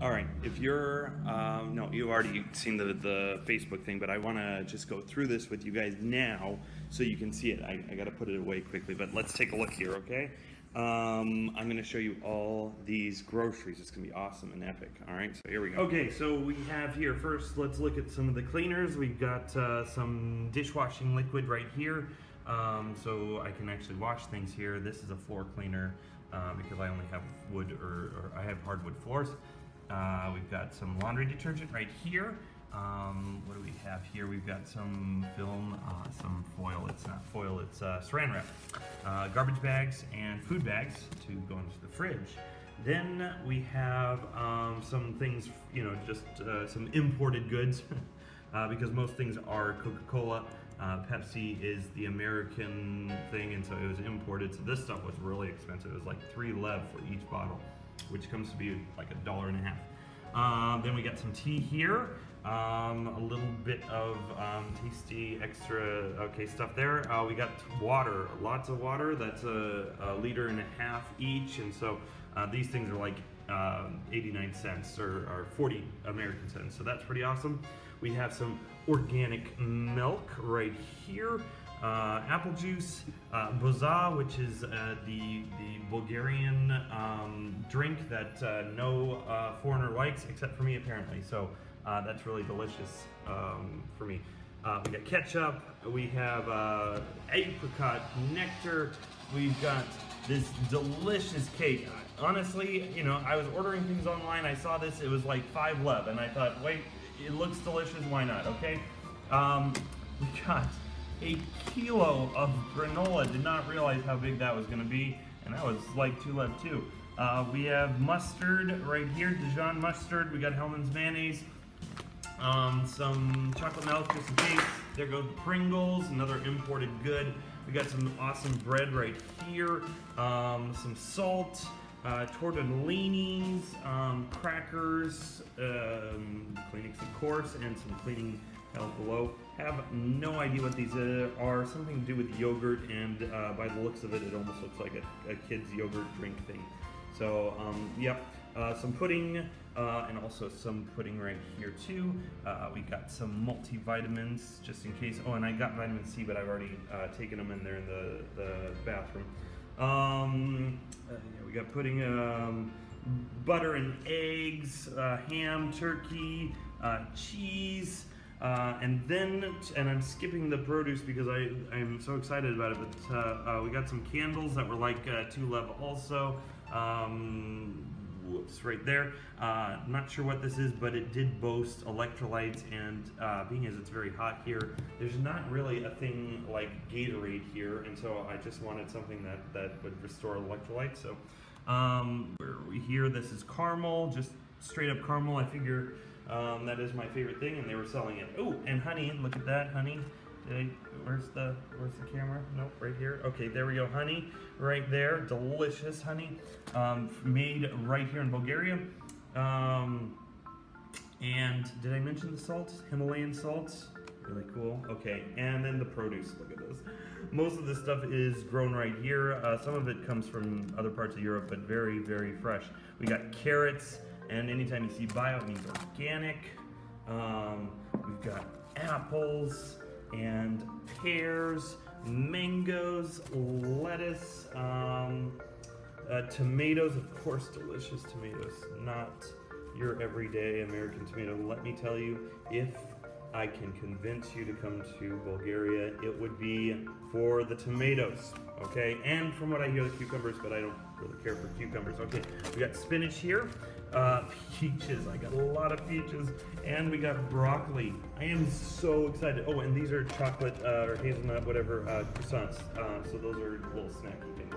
All right, if you're, no, you've already seen the Facebook thing, but I want to just go through this with you guys now so you can see it. I got to put it away quickly, but let's take a look here, okay? I'm going to show you all these groceries. It's going to be awesome and epic, all right? So here we go. Okay, so we have here, first, let's look at some of the cleaners. We've got some dishwashing liquid right here, so I can actually wash things here. This is a floor cleaner because I only have wood or I have hardwood floors. We've got some laundry detergent right here. What do we have here? We've got some film, some foil. It's not foil, it's saran wrap. Garbage bags and food bags to go into the fridge. Then we have some things, you know, just some imported goods because most things are Coca-Cola. Pepsi is the American thing, and so it was imported. So this stuff was really expensive. It was like $3 lev for each bottle, which comes to be like $1.50. Then we got some tea here, a little bit of tasty extra stuff there. We got water, lots of water. That's a 1.5 liters each, and so these things are like 89 cents or 40 American cents, so that's pretty awesome. We have some organic milk right here. Apple juice, boza, which is the Bulgarian drink that no foreigner likes except for me apparently. So that's really delicious for me. We got ketchup. We have apricot nectar. We've got this delicious cake. Honestly, you know, I was ordering things online. I saw this. It was like $5 lev, and I thought, wait, it looks delicious. Why not? Okay. We got a kilo of granola. Did not realize how big that was going to be, and that was like $2 lev too. We have mustard right here, Dijon mustard. We got Hellmann's mayonnaise, some chocolate milk just in case. There goes the Pringles, another imported good. We got some awesome bread right here, some salt, tortellinis, crackers, Kleenex of course, and some cleaning held below. Have no idea what these are. Something to do with yogurt, and by the looks of it, it almost looks like a kid's yogurt drink thing. So, yep, some pudding, and also some pudding right here too. We got some multivitamins just in case. Oh, and I got vitamin C, but I've already taken them in there in the bathroom. Yeah, we got pudding, butter and eggs, ham, turkey, cheese. And I'm skipping the produce because I'm so excited about it, but we got some candles that were like $2 lev also. Whoops, right there. Not sure what this is, but it did boast electrolytes, and being as it's very hot here, there's not really a thing like Gatorade here, and so I just wanted something that would restore electrolytes. So where are we here? This is caramel, just straight up caramel. I figure that is my favorite thing, and they were selling it. Oh, and honey, look at that, honey. Where's the camera? Nope, right here. Okay, there we go, honey, right there. Delicious honey, made right here in Bulgaria. And did I mention the salts? Himalayan salts, really cool. Okay, and then the produce, look at this. Most of this stuff is grown right here. Some of it comes from other parts of Europe, but very, very fresh. We got carrots. And anytime you see bio, it means organic. We've got apples and pears, mangoes, lettuce, tomatoes, of course, delicious tomatoes, not your everyday American tomato. Let me tell you, if I can convince you to come to Bulgaria, it would be for the tomatoes, okay? And from what I hear, the cucumbers, but I don't really care for cucumbers. Okay, we got spinach here, peaches, I got a lot of peaches, and we got broccoli. I am so excited. Oh, and these are chocolate or hazelnut, whatever, croissants, so those are little snacky things.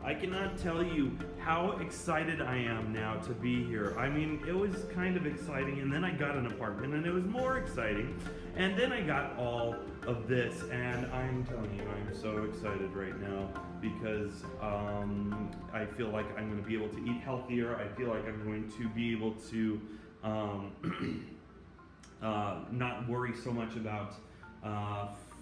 I cannot tell you how excited I am now to be here. I mean, it was kind of exciting, and then I got an apartment, and it was more exciting, and then I got all of this, and I'm telling you, I'm so excited right now because I feel like I'm going to be able to eat healthier. I feel like I'm going to be able to not worry so much about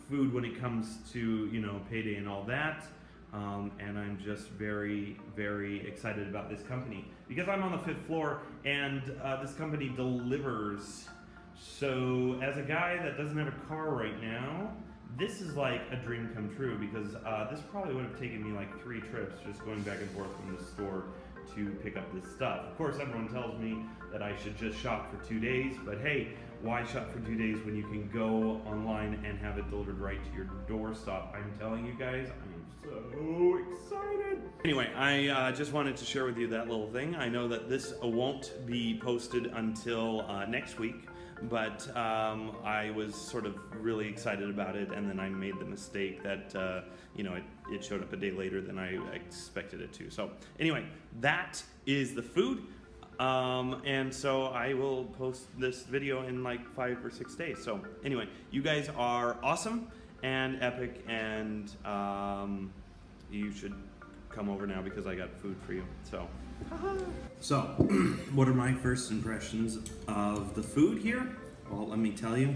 food when it comes to, you know, payday and all that. and I'm just very, very excited about this company because I'm on the 5th floor, and this company delivers. So as a guy that doesn't have a car right now, this is like a dream come true, because this probably would have taken me like 3 trips just going back and forth from the store to pick up this stuff. Of course, everyone tells me that I should just shop for 2 days, but hey, why shop for 2 days when you can go online and have it delivered right to your doorstep? I'm telling you guys, I'm so excited. Anyway, I just wanted to share with you that little thing. I know that this won't be posted until next week, but I was sort of really excited about it, and then I made the mistake that you know, it showed up a day later than I expected it to. So anyway, that is the food, and so I will post this video in like 5 or 6 days. So anyway, you guys are awesome and epic, and you should come over now because I got food for you. So what are my first impressions of the food here? Well, let me tell you.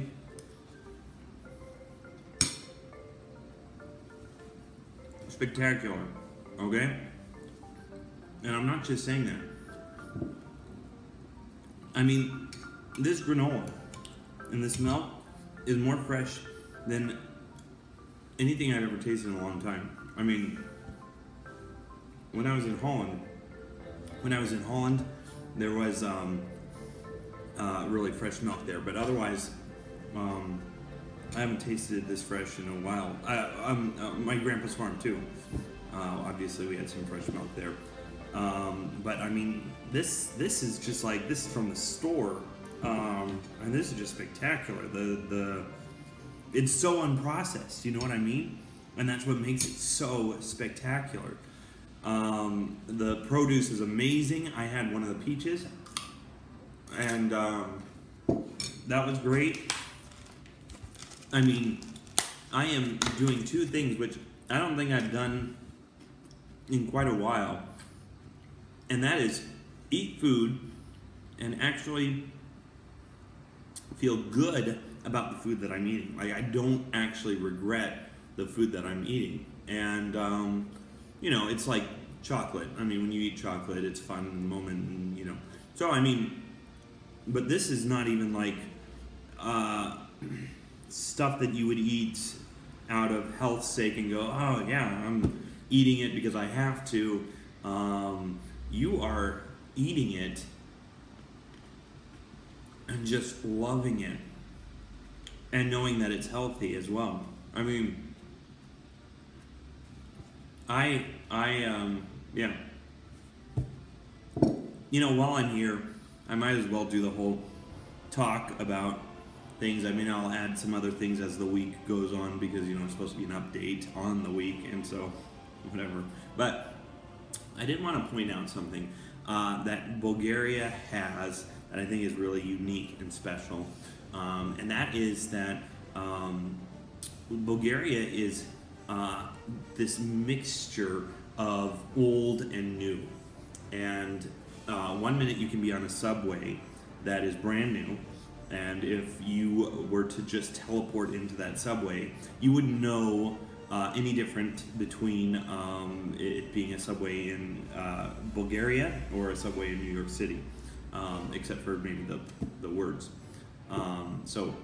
Spectacular, okay? And I'm not just saying that. I mean, this granola and this milk is more fresh than anything I've ever tasted in a long time. I mean, when I was in Holland, there was really fresh milk there, but otherwise, I haven't tasted this fresh in a while. My grandpa's farm too. Obviously, we had some fresh milk there, but I mean, this is just like, this is from the store, and this is just spectacular. It's so unprocessed, you know what I mean? And that's what makes it so spectacular. The produce is amazing. I had one of the peaches, and that was great. I mean, I am doing 2 things which I don't think I've done in quite a while, and that is eat food and actually feel good about the food that I'm eating. Like, I don't actually regret the food that I'm eating. And you know, it's like chocolate. I mean, when you eat chocolate, it's fun in the moment, and, you know. So, I mean, but this is not even like stuff that you would eat out of health's sake and go, oh yeah, I'm eating it because I have to. You are eating it and just loving it and knowing that it's healthy as well. I mean, yeah. You know, while I'm here, I might as well do the whole talk about things. I mean, I'll add some other things as the week goes on, because, you know, it's supposed to be an update on the week, and so whatever. But I did want to point out something that Bulgaria has that I think is really unique and special, and that is that Bulgaria is this mixture of old and new. And 1 minute you can be on a subway that is brand new, and if you were to just teleport into that subway, you wouldn't know any different between it being a subway in Bulgaria or a subway in New York City, except for maybe the words. So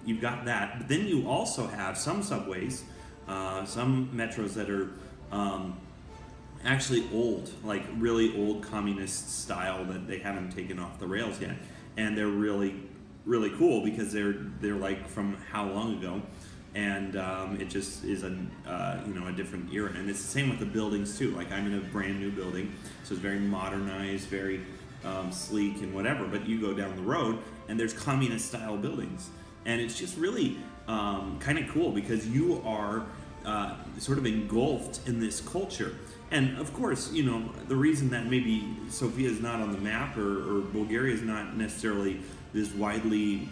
you've got that, but then you also have some subways, some metros that are actually old, like really old communist style, that they haven't taken off the rails yet, and they're really cool because they're like from how long ago, and it just is a you know, a different era. And it's the same with the buildings too. Like, I'm in a brand new building, so it's very modernized, very sleek and whatever, but you go down the road and there's communist style buildings, and it's just really kind of cool because you are sort of engulfed in this culture. And of course, you know, the reason that maybe Sofia is not on the map, or Bulgaria is not necessarily this widely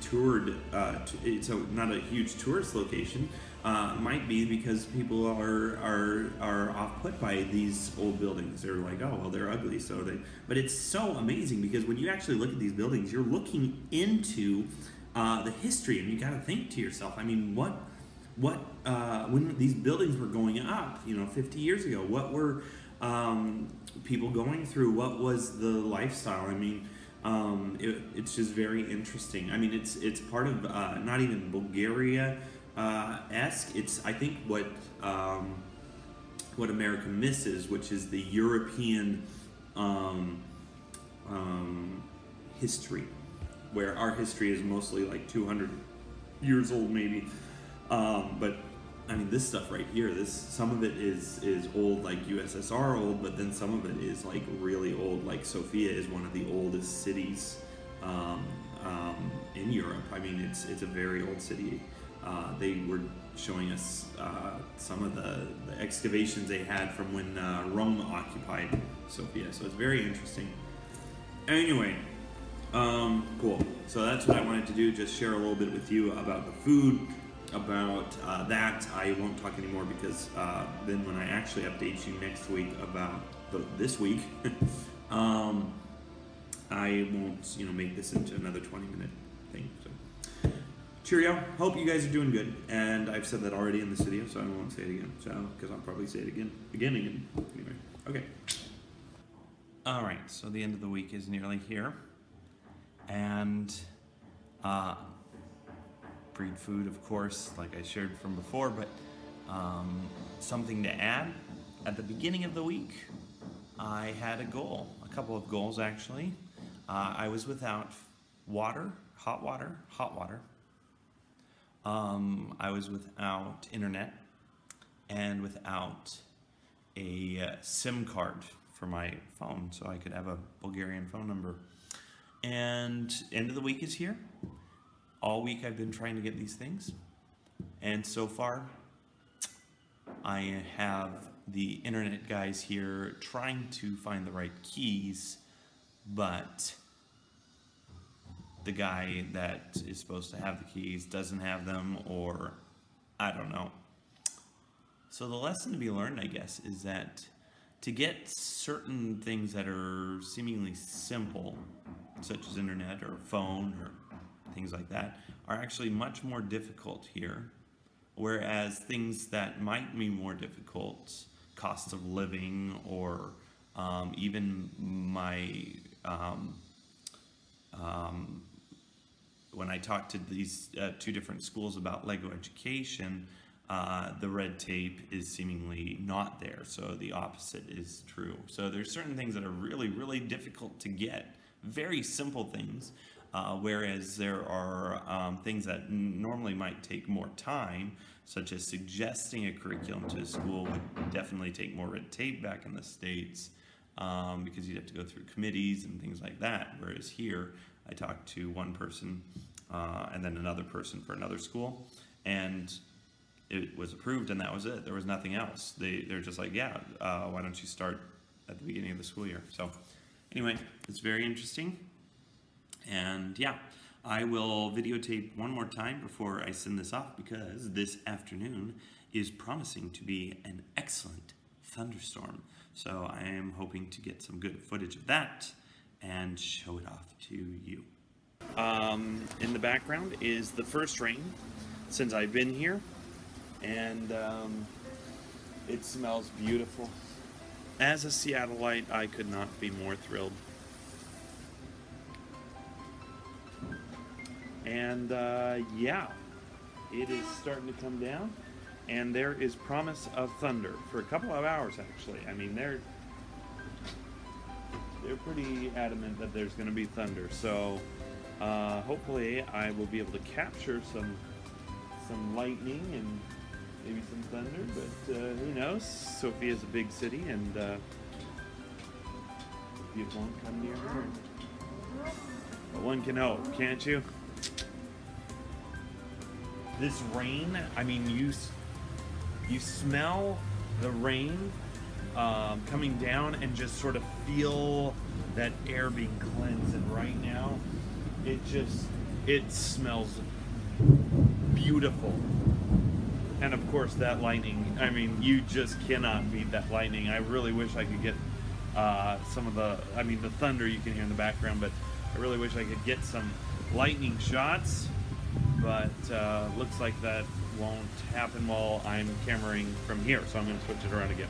toured, it's not a huge tourist location, might be because people are off-put by these old buildings. They're like, oh, well, they're ugly, so they. But it's so amazing because when you actually look at these buildings, you're looking into the history, and you got to think to yourself, I mean, what when these buildings were going up, 50 years ago, what were people going through? What was the lifestyle? I mean, it's just very interesting. I mean, it's part of not even Bulgaria esque. It's, I think, what America misses, which is the European history, where our history is mostly like 200 years old, maybe. But I mean, this stuff right here, some of it is old, like USSR old, but then some of it is like really old. Like Sofia is one of the oldest cities in Europe. I mean, it's a very old city. They were showing us some of the excavations they had from when Rome occupied Sofia, so it's very interesting. Anyway, cool. So that's what I wanted to do, just share a little bit with you about the food, about that. I won't talk anymore because then when I actually update you next week about this week, I won't, make this into another 20-minute thing. So, cheerio. Hope you guys are doing good. And I've said that already in this video, so I won't say it again. So, because I'll probably say it again. Anyway, okay. All right. So the end of the week is nearly here, and breed food, of course, like I shared from before, but something to add. At the beginning of the week, I had a couple of goals actually. I was without hot water. I was without internet and without a SIM card for my phone, so I could have a Bulgarian phone number. And end of the week is here. All week I've been trying to get these things, and so far I have the internet guys here trying to find the right keys, but the guy that is supposed to have the keys doesn't have them, or I don't know. So the lesson to be learned, I guess, is that to get certain things that are seemingly simple, such as internet or phone or things like that, are actually much more difficult here, whereas things that might be more difficult, cost of living, or even my when I talked to these two different schools about Lego education, the red tape is seemingly not there, so the opposite is true. So there's certain things that are really, really difficult to get, very simple things, whereas there are things that normally might take more time, such as suggesting a curriculum to a school would definitely take more red tape back in the States, because you'd have to go through committees and things like that, whereas here I talked to one person and then another person for another school, and it was approved, and that was it. There was nothing else. They're just like, yeah, why don't you start at the beginning of the school year? So anyway, it's very interesting. And yeah, I will videotape one more time before I send this off, because this afternoon is promising to be an excellent thunderstorm. So I am hoping to get some good footage of that and show it off to you. In the background is the first rain since I've been here, and it smells beautiful. As a Seattleite, I could not be more thrilled. And yeah, it is starting to come down, and there is promise of thunder for a couple of hours actually. I mean, they're pretty adamant that there's going to be thunder, so hopefully I will be able to capture some lightning and maybe some thunder, but who knows? Sofia is a big city, and you won't come near her. But one can hope, can't you? This rain, I mean, you smell the rain coming down and just sort of feel that air being cleansed, and right now it smells beautiful. And of course that lightning, I mean, you just cannot beat that lightning. I really wish I could get some of the thunder you can hear in the background, but I really wish I could get some lightning shots. but looks like that won't happen while I'm cameraing from here, so I'm going to switch it around again.